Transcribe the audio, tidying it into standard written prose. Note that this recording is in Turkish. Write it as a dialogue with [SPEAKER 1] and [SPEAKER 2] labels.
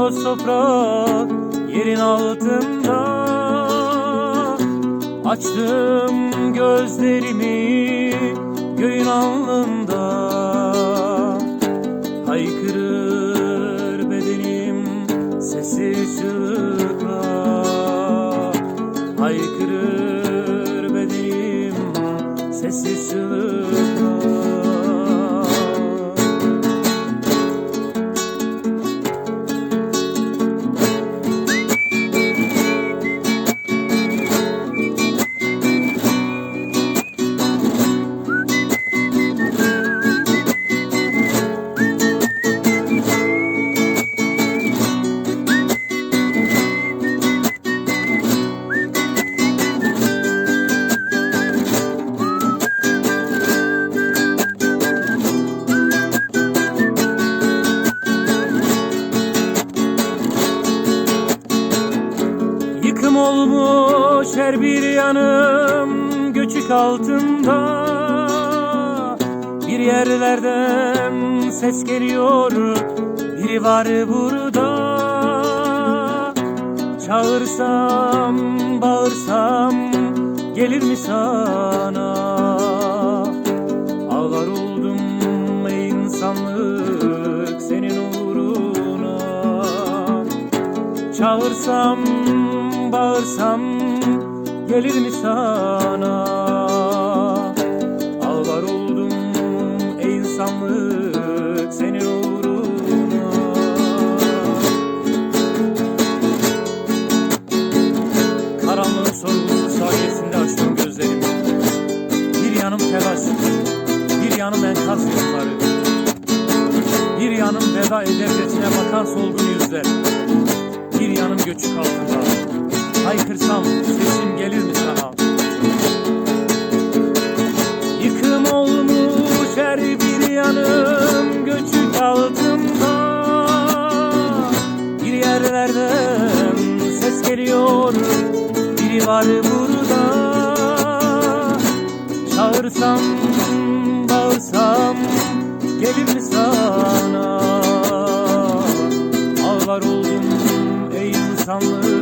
[SPEAKER 1] toz toprak yerin altında. Açtım gözlerimi göğün alnında. Haykırır bedenim sessiz çığlıkla. Haykırır bedenim sessiz çığlıkla. Yıkım olmuş her bir yanım göçük altında. Bir yerlerden ses geliyor, biri var burada. Çağırsam, bağırsam gelir mi sana? Ağlar oldum ey insanlık senin uğruna. Çağırsam, bağırsam gelir mi sana? Ağlar oldum ey insanlık senin uğruna. Karanlığın sorgusu sayesinde açtım gözlerimi. Bir yanım telaş, bir yanım enkaz yolları. Bir yanım veda edercesine bakan solgun yüzler. Bir yanım göçük altında. Haykırsam sesim gelir mi sana? Yıkım olmuş her bir yanım göçük altında. Bir yerlerden ses geliyor, biri var burada. Çağırsam, bağırsam gelir mi sana? Ağlar oldum ey insanlık